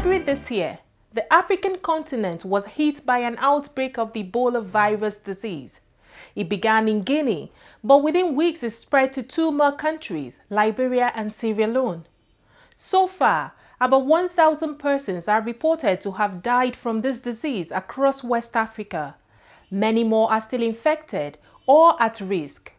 February this year, the African continent was hit by an outbreak of the Ebola virus disease. It began in Guinea, but within weeks it spread to two more countries, Liberia and Sierra Leone. So far, about 1,000 persons are reported to have died from this disease across West Africa. Many more are still infected or at risk.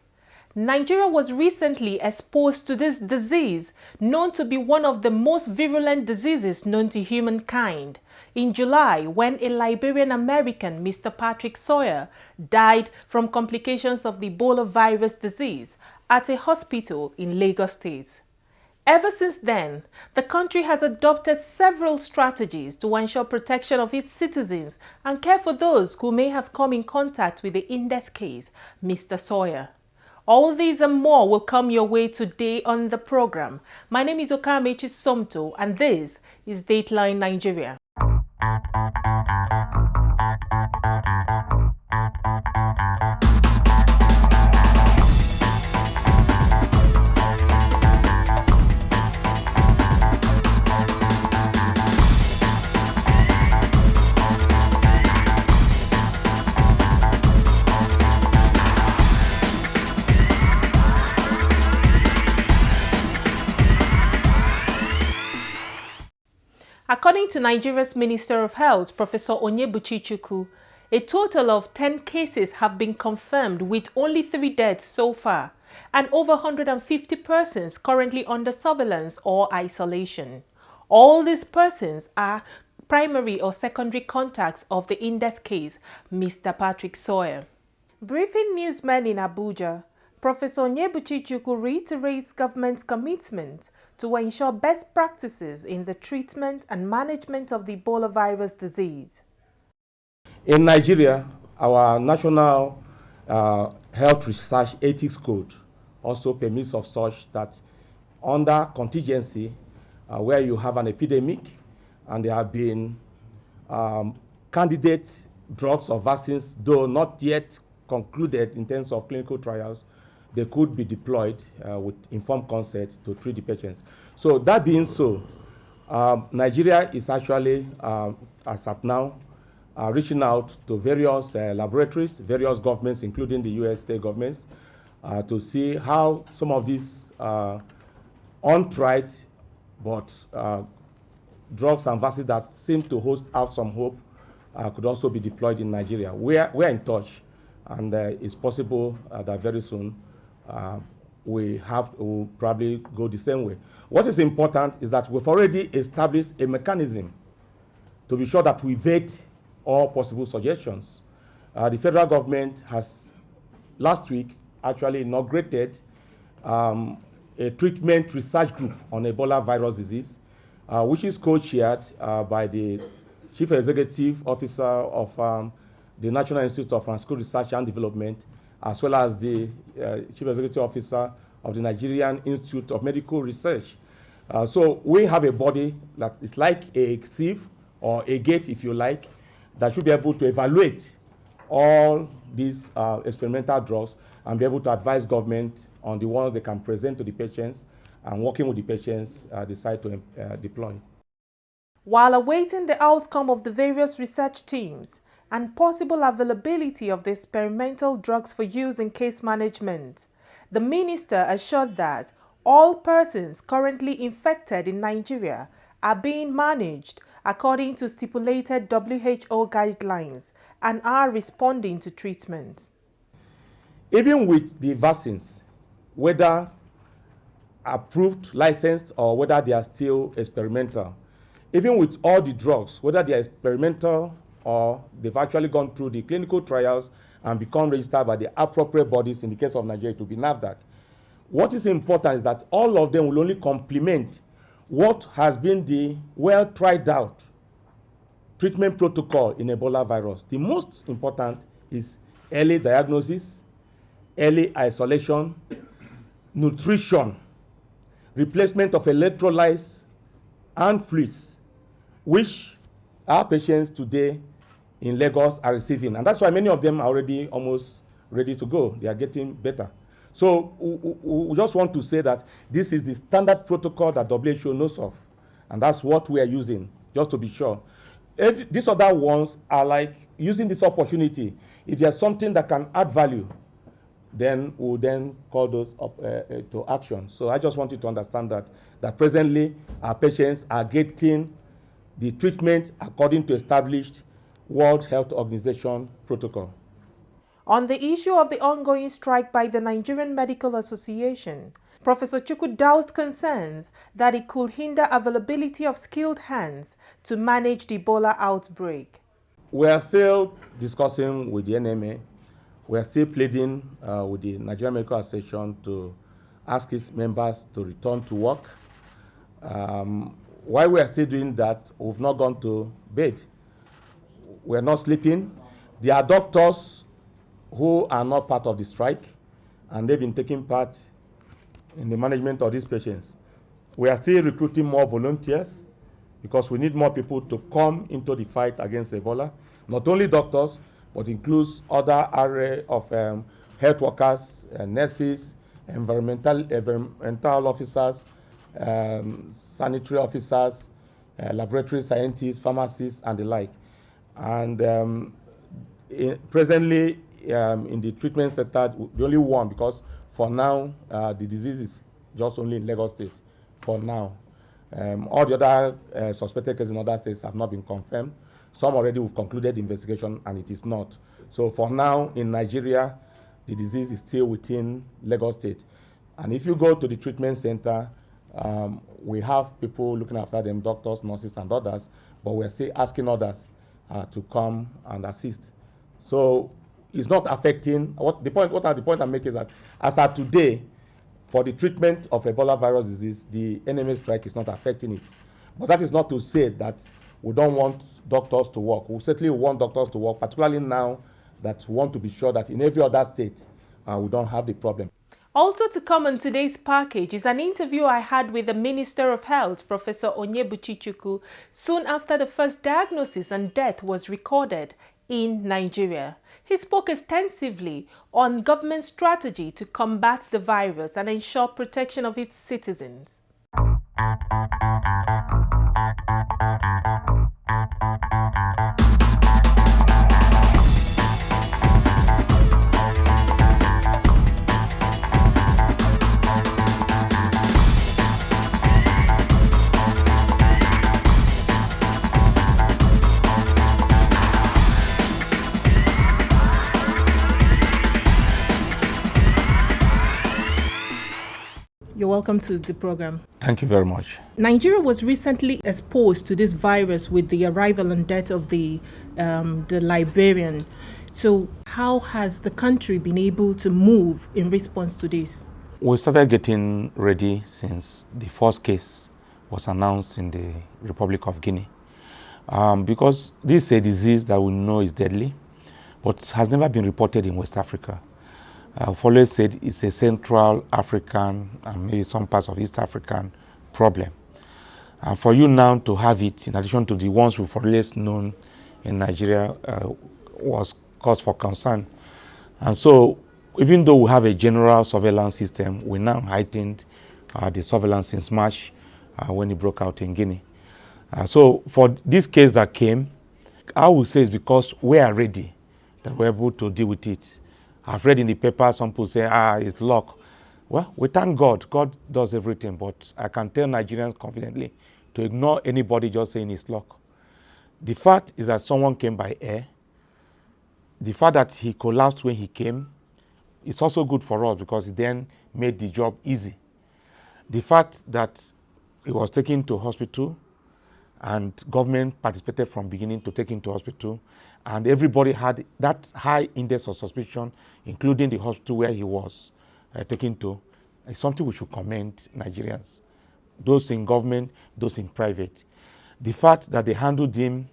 Nigeria was recently exposed to this disease, known to be one of the most virulent diseases known to humankind, in July when a Liberian American, Mr. Patrick Sawyer, died from complications of the Ebola virus disease at a hospital in Lagos State. Ever since then, the country has adopted several strategies to ensure protection of its citizens and care for those who may have come in contact with the index case, Mr. Sawyer. All these and more will come your way today on the program. My name is Onyebuchi Somto and this is Dateline Nigeria. According to Nigeria's Minister of Health, Professor Onyebuchi Chukwu, a total of 10 cases have been confirmed with only 3 deaths so far, and over 150 persons currently under surveillance or isolation. All these persons are primary or secondary contacts of the index case, Mr. Patrick Sawyer. Briefing newsmen in Abuja, Professor Onyebuchi Chukwu reiterates government's commitment to ensure best practices in the treatment and management of the Ebola virus disease. In Nigeria, our National Health Research Ethics Code also permits of such that under contingency, where you have an epidemic and there have been candidate drugs or vaccines, though not yet concluded in terms of clinical trials, they could be deployed with informed consent to treat the patients. So that being so, Nigeria is actually, as at now, reaching out to various laboratories, various governments, including the US state governments, to see how some of these untried but drugs and vaccines that seem to hold out some hope could also be deployed in Nigeria. We're in touch, and it's possible that very soon we'll probably go the same way. What is important is that we've already established a mechanism to be sure that we vet all possible suggestions. The federal government has last week actually inaugurated a treatment research group on Ebola virus disease, which is co-chaired by the Chief Executive Officer of the National Institute of Pharmaceutical Research and Development, as well as the Chief Executive Officer of the Nigerian Institute of Medical Research. So we have a body that is like a sieve or a gate, if you like, that should be able to evaluate all these experimental drugs and be able to advise government on the ones they can present to the patients and working with the patients decide to deploy. While awaiting the outcome of the various research teams and possible availability of the experimental drugs for use in case management, the minister assured that all persons currently infected in Nigeria are being managed according to stipulated WHO guidelines and are responding to treatment. Even with the vaccines, whether approved, licensed, or whether they are still experimental, even with all the drugs, whether they are experimental or they've actually gone through the clinical trials and become registered by the appropriate bodies, in the case of Nigeria, to be NAFDAC. What is important is that all of them will only complement what has been the well-tried out treatment protocol in Ebola virus. The most important is early diagnosis, early isolation, nutrition, replacement of electrolytes and fluids, which our patients today in Lagos are receiving. And that's why many of them are already almost ready to go. They are getting better. So we just want to say that this is the standard protocol that WHO knows of. And that's what we are using just to be sure. These other ones are like using this opportunity. If there's something that can add value, then we'll then call those up to action. So I just want you to understand that presently our patients are getting the treatment according to established World Health Organization protocol. On the issue of the ongoing strike by the Nigerian Medical Association, Professor Chukwu doused concerns that it could hinder availability of skilled hands to manage the Ebola outbreak. We are still discussing with the NMA. We are still pleading with the Nigerian Medical Association to ask its members to return to work. While we are still doing that, we've not gone to bed. We are not sleeping. There are doctors who are not part of the strike, and they've been taking part in the management of these patients. We are still recruiting more volunteers because we need more people to come into the fight against Ebola. Not only doctors, but includes other array of health workers, nurses, environmental officers, sanitary officers, laboratory scientists, pharmacists, and the like. And presently, in the treatment sector, the only one, because for now, the disease is just only in Lagos State, for now. All the other suspected cases in other states have not been confirmed. Some already we've concluded the investigation, and it is not. So for now, in Nigeria, the disease is still within Lagos State. And if you go to the treatment center, we have people looking after them, doctors, nurses, and others, but we're still asking others to come and assist. So it's not affecting, what the point I'm making is that as of today, for the treatment of Ebola virus disease, the NMA strike is not affecting it. But that is not to say that we don't want doctors to work. We certainly want doctors to work, particularly now that we want to be sure that in every other state, we don't have the problem. Also to come on today's package is an interview I had with the Minister of Health, Professor Onyebuchi Chukwu, soon after the first diagnosis and death was recorded in Nigeria. He spoke extensively on government strategy to combat the virus and ensure protection of its citizens. You're welcome to the program. Thank you very much. Nigeria was recently exposed to this virus with the arrival and death of the librarian. So how has the country been able to move in response to this? We started getting ready since the first case was announced in the Republic of Guinea. Because this is a disease that we know is deadly, but has never been reported in West Africa. I've always said it's a Central African and maybe some parts of East African problem. And for you now to have it, in addition to the ones we've always known in Nigeria, was cause for concern. And so, even though we have a general surveillance system, we now heightened the surveillance since March when it broke out in Guinea. So, for this case that came, I would say it's because we are ready that we're able to deal with it. I've read in the paper, some people say, it's luck. Well, we thank God. God does everything, but I can tell Nigerians confidently to ignore anybody just saying it's luck. The fact is that someone came by air. The fact that he collapsed when he came is also good for us because it then made the job easy. The fact that he was taken to hospital and government participated from beginning to take him to hospital, and everybody had that high index of suspicion, including the hospital where he was taken to, is something we should commend Nigerians, those in government, those in private. The fact that they handled him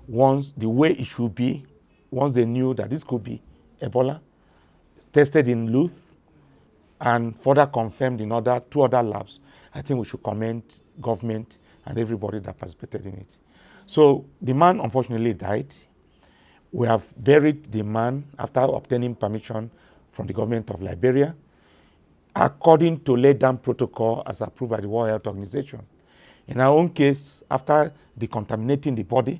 once the way it should be, once they knew that this could be Ebola, tested in Luth, and further confirmed in two other labs, I think we should commend government and everybody that participated in it. So the man unfortunately died. We have buried the man after obtaining permission from the government of Liberia, according to laid down protocol as approved by the World Health Organization. In our own case, after decontaminating the body,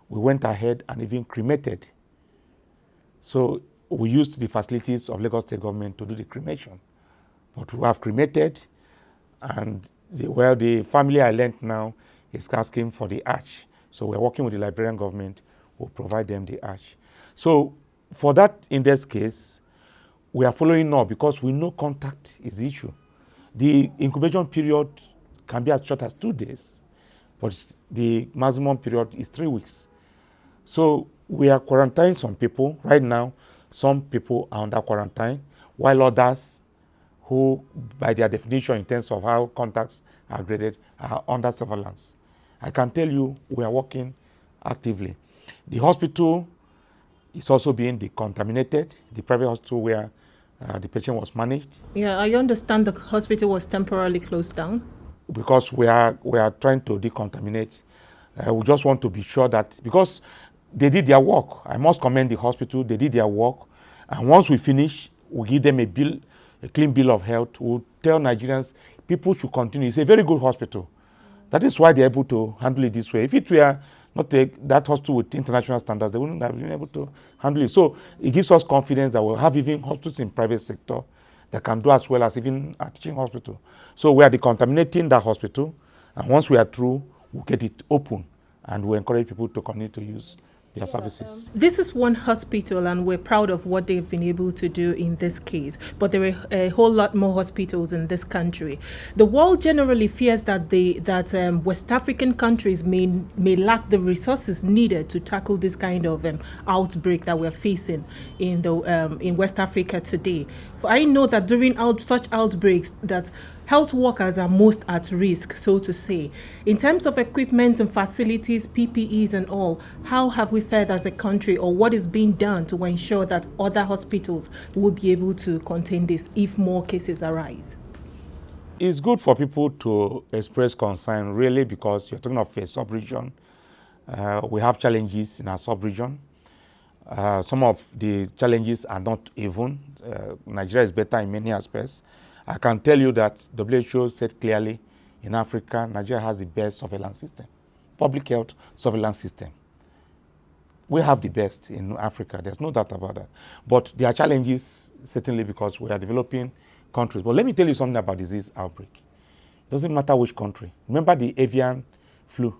we went ahead and even cremated. So we used the facilities of Lagos State government to do the cremation. But we have cremated, and the family I learned now is asking for the ash. So we're working with the Liberian government, we'll provide them the ash. So for that, in this case, we are following up because we know contact is the issue. The incubation period can be as short as 2 days, but the maximum period is 3 weeks. So we are quarantining some people. Right now, some people are under quarantine, while others who, by their definition in terms of how contacts are graded, are under surveillance. I can tell you we are working actively. The hospital is also being decontaminated, the private hospital where the patient was managed. Yeah, I understand the hospital was temporarily closed down. Because we are trying to decontaminate. We just want to be sure that, because they did their work. I must commend the hospital, they did their work. And once we finish, we give them a clean bill of health. We'll tell Nigerians, people should continue. It's a very good hospital. That is why they're able to handle it this way. If it were not that hospital with international standards, they wouldn't have been able to handle it. So it gives us confidence that we'll have even hospitals in private sector that can do as well as even a teaching hospital. So we are decontaminating that hospital, and once we are through, we'll get it open, and we encourage people to continue to use their services. This is one hospital, and we're proud of what they've been able to do in this case, but there are a whole lot more hospitals in this country. The world generally fears that West African countries may lack the resources needed to tackle this kind of outbreak that we're facing in West Africa today. I know that during such outbreaks that health workers are most at risk, so to say. In terms of equipment and facilities, PPEs and all, how have we fared as a country, or what is being done to ensure that other hospitals will be able to contain this if more cases arise? It's good for people to express concern, really, because you're talking of a sub-region. We have challenges in our sub-region. Some of the challenges are not even. Nigeria is better in many aspects. I can tell you that WHO said clearly, in Africa, Nigeria has the best surveillance system, public health surveillance system. We have the best in Africa, there's no doubt about that. But there are challenges, certainly, because we are developing countries. But let me tell you something about disease outbreak. It doesn't matter which country. Remember the avian flu?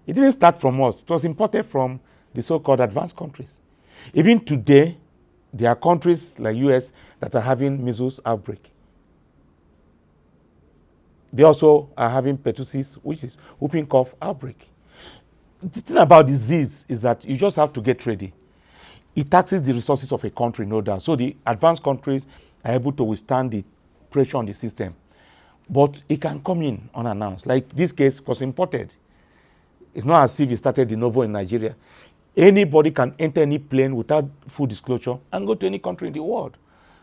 It didn't start from us. It was imported from the so-called advanced countries. Even today, there are countries like US that are having measles outbreak. They also are having pertussis, which is whooping cough outbreak. The thing about disease is that you just have to get ready. It taxes the resources of a country, no doubt. So the advanced countries are able to withstand the pressure on the system. But it can come in unannounced. Like this case was imported. It's not as if it started de novo in Nigeria. Anybody can enter any plane without full disclosure and go to any country in the world.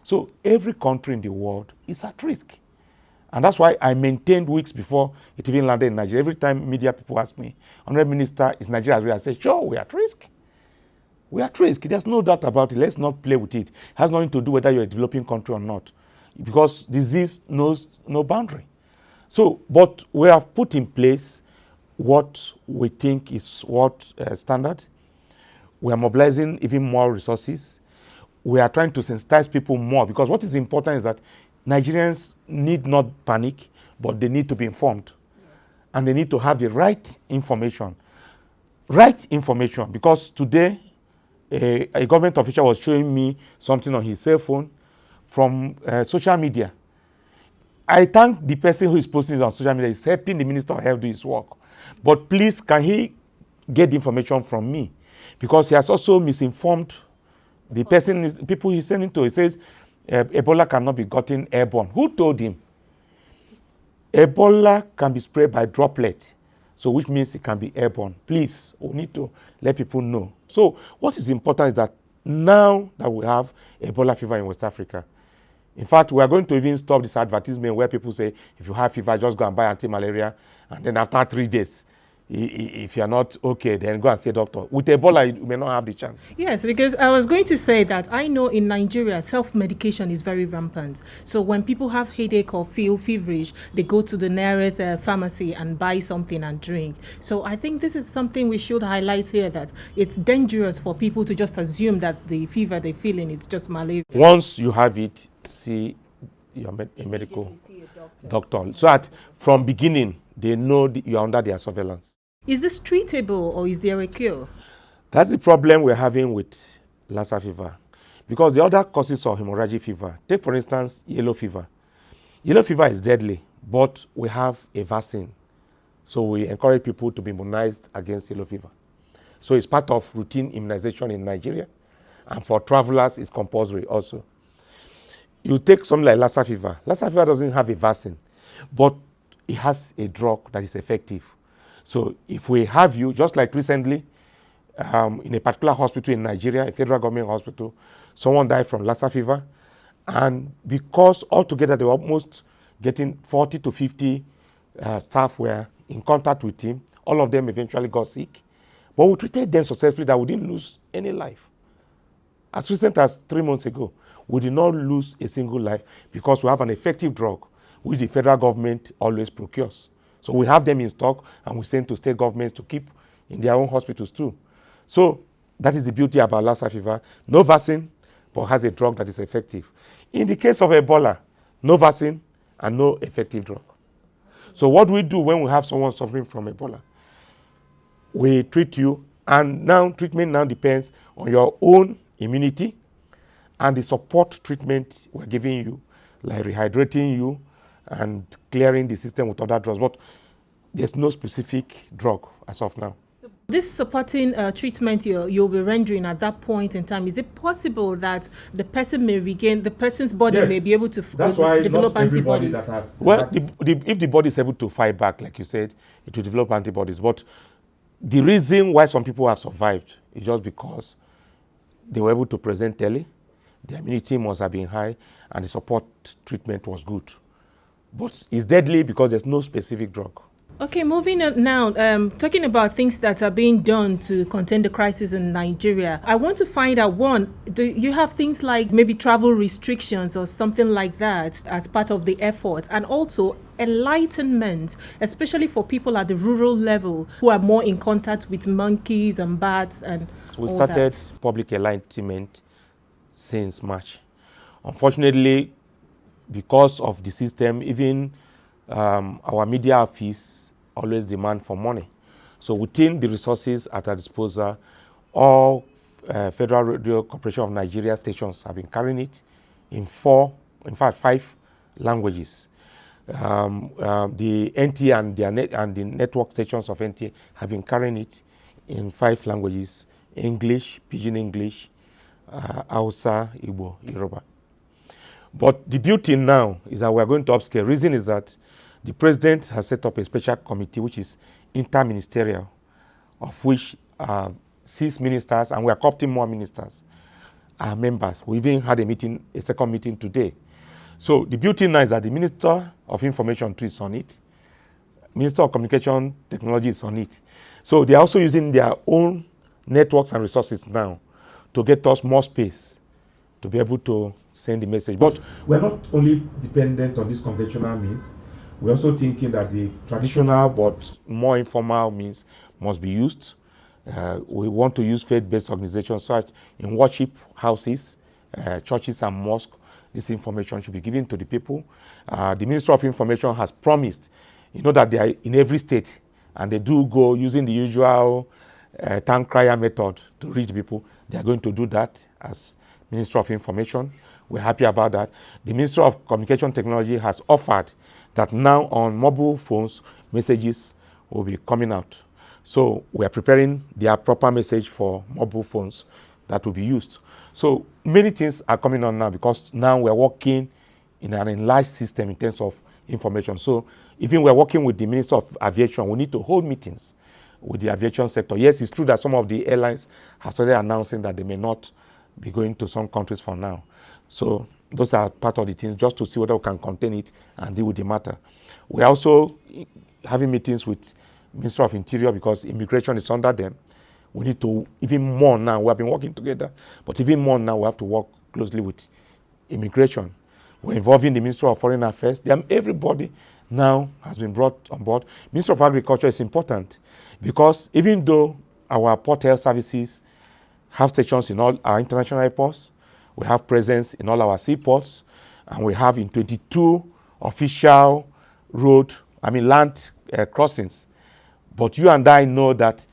So every country in the world is at risk. And that's why I maintained weeks before it even landed in Nigeria. Every time media people ask me, Honorable Minister, is Nigeria at risk? I say, sure, we're at risk. We're at risk. There's no doubt about it. Let's not play with it. It has nothing to do whether you're a developing country or not, because disease knows no boundary. So, but we have put in place what we think is standard. We are mobilizing even more resources. We are trying to sensitize people more, because what is important is that Nigerians need not panic, but they need to be informed. Yes. And they need to have the right information. Right information, because today a government official was showing me something on his cell phone from social media. I thank the person who is posting it on social media. Is helping the Minister of Health do his work. But please, can he get the information from me? Because he has also misinformed the people he's sending to. He says, Ebola cannot be gotten airborne. Who told him? Ebola can be spread by droplet, so which means it can be airborne. Please, we need to let people know. So what is important is that now that we have Ebola fever in West Africa, in fact, we are going to even stop this advertisement where people say, if you have fever, just go and buy anti-malaria, and then after 3 days, If you're not okay, then go and see a doctor. With Ebola, you may not have the chance. Yes, because I was going to say that I know in Nigeria, self-medication is very rampant. So when people have headache or feel feverish, they go to the nearest pharmacy and buy something and drink. So I think this is something we should highlight here, that it's dangerous for people to just assume that the fever they're feeling is just malaria. Once you have it, see a medical doctor. So that from beginning, they know you're under their surveillance. Is this treatable or is there a cure? That's the problem we're having with Lassa fever. Because the other causes of hemorrhagic fever, take for instance, yellow fever. Yellow fever is deadly, but we have a vaccine. So we encourage people to be immunized against yellow fever. So it's part of routine immunization in Nigeria. And for travelers, it's compulsory also. You take something like Lassa fever. Lassa fever doesn't have a vaccine, but it has a drug that is effective. So if we have you, just like recently, in a particular hospital in Nigeria, a federal government hospital, someone died from Lassa fever. And because altogether they were almost getting 40 to 50 staff were in contact with him, all of them eventually got sick. But we treated them successfully that we didn't lose any life. As recent as 3 months ago, we did not lose a single life because we have an effective drug which the federal government always procures. So we have them in stock and we send to state governments to keep in their own hospitals too. So that is the beauty about Lassa fever. No vaccine, but has a drug that is effective. In the case of Ebola, no vaccine and no effective drug. So what do we do when we have someone suffering from Ebola? We treat you, and now treatment now depends on your own immunity and the support treatment we're giving you, like rehydrating you and clearing the system with other drugs. But there's no specific drug as of now. So this supporting treatment you'll be rendering at that point in time, is it possible that the person may regain, the person's body may be able to develop antibodies? Well, if the body is able to fight back, like you said, it will develop antibodies. But the reason why some people have survived is just because they were able to present early, their immunity must have been high, and the support treatment was good. But it's deadly because there's no specific drug. Okay, moving on now, talking about things that are being done to contain the crisis in Nigeria. I want to find out, one, do you have things like maybe travel restrictions or something like that as part of the effort? And also enlightenment, especially for people at the rural level who are more in contact with monkeys and bats and we started public enlightenment since March. Unfortunately, because of the system, even our media office always demand for money. So within the resources at our disposal, all Federal Radio Corporation of Nigeria stations have been carrying it in 5 languages. The NTA and the network stations of NTA have been carrying it in 5 languages: English, Pidgin English, Hausa, Igbo, Yoruba. But the beauty now is that we are going to upscale. Reason is that the president has set up a special committee which is interministerial, of which 6 ministers, and we are co-opting more ministers, are members. We even had a second meeting today. So the beauty now is that the Minister of Information too is on it. Minister of Communication Technology is on it. So they are also using their own networks and resources now to get us more space to be able to send the message. But we're not only dependent on this conventional means. We're also thinking that the traditional but more informal means must be used. We want to use faith-based organizations such in worship houses, churches and mosques. This information should be given to the people. The Ministry of Information has promised, that they are in every state, and they do go using the usual town crier method to reach the people. They are going to do that as Ministry of Information. We're happy about that. The Ministry of Communication Technology has offered that now on mobile phones, messages will be coming out. So we are preparing their proper message for mobile phones that will be used. So many things are coming on now because now we're working in an enlarged system in terms of information. So even we're working with the Minister of Aviation, we need to hold meetings with the aviation sector. Yes, it's true that some of the airlines have started announcing that they may not be going to some countries for now. So those are part of the things, just to see whether we can contain it and deal with the matter. We're also having meetings with Ministry of Interior, because immigration is under them. We need to, even more now, we have been working together, but even more now, we have to work closely with immigration. We're involving the Ministry of Foreign Affairs. Everybody now has been brought on board. Ministry of Agriculture is important because even though our port health services have stations in all our international airports, we have presence in all our seaports, and we have in 22 official land crossings. But you and I know that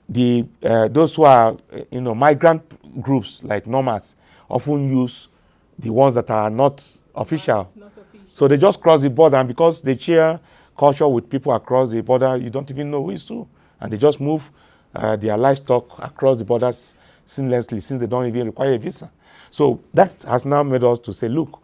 those who are, migrant groups like nomads often use the ones that are not official. So they just cross the border, and because they share culture with people across the border, you don't even know who is who. And they just move their livestock across the borders seamlessly, since they don't even require a visa. So that has now made us to say, look,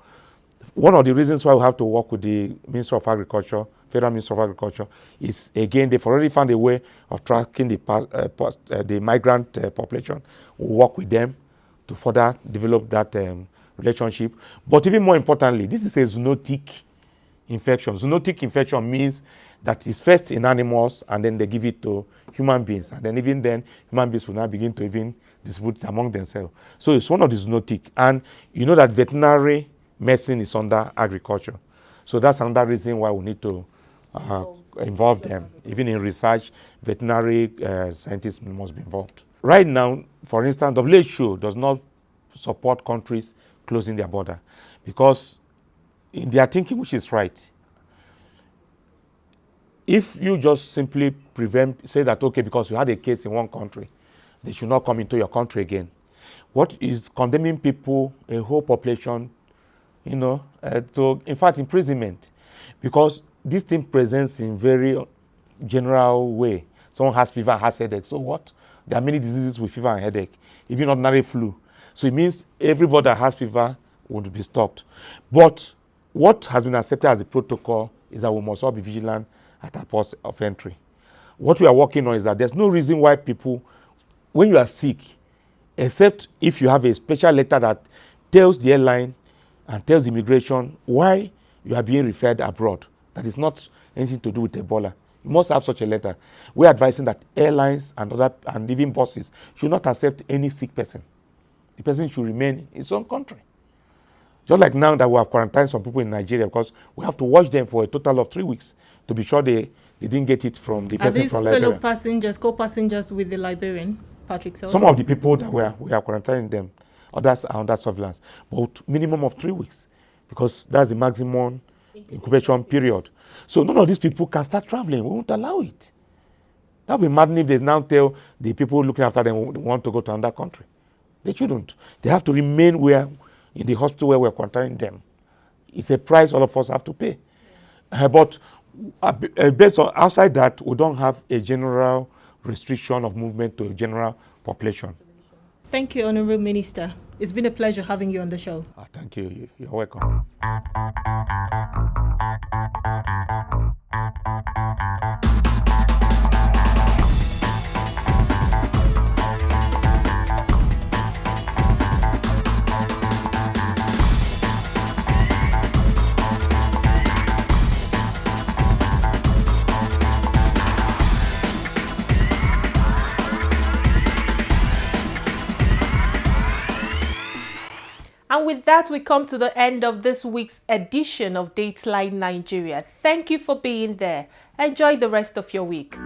one of the reasons why we have to work with the Ministry of Agriculture, Federal Ministry of Agriculture, is, again, they've already found a way of tracking the migrant population. We'll work with them to further develop that relationship. But even more importantly, this is a zoonotic infection. Zoonotic infection means that it's first in animals, and then they give it to human beings. And then even then, human beings will now begin to even distribute it among themselves. So it's one of the zoonotic. And you know that veterinary medicine is under agriculture. So that's another reason why we need to involve them. Even in research, veterinary scientists must be involved. Right now, for instance, WHO does not support countries closing their border, because in their thinking, which is right, if you just simply say that, okay, because you had a case in one country, they should not come into your country again. What is condemning people, a whole population, to, in fact, imprisonment, because this thing presents in very general way. Someone has fever, has headache. So what? There are many diseases with fever and headache, even ordinary flu. So it means everybody that has fever would be stopped. But what has been accepted as a protocol is that we must all be vigilant at our ports of entry. What we are working on is that there's no reason why people, when you are sick, except if you have a special letter that tells the airline and tells immigration why you are being referred abroad. That is not anything to do with Ebola. You must have such a letter. We're advising that airlines and even buses should not accept any sick person. The person should remain in his own country. Just like now that we have quarantined some people in Nigeria, because we have to watch them for a total of 3 weeks to be sure they didn't get it from the person from Liberia. Are these fellow passengers, co-passengers with the Liberian, Patrick? Some of the people that we are quarantining them, others are under surveillance, but minimum of 3 weeks, because that's the maximum incubation period. So none of these people can start traveling. We won't allow it. That would be maddening if they now tell the people looking after them they want to go to another country. They shouldn't. They have to remain in the hospital where we're quarantining them. It's a price all of us have to pay. But based on outside that, we don't have a general restriction of movement to a general population. Thank you, Honorable Minister. It's been a pleasure having you on the show. Thank you. You're welcome. And with that, we come to the end of this week's edition of Dateline Nigeria. Thank you for being there. Enjoy the rest of your week.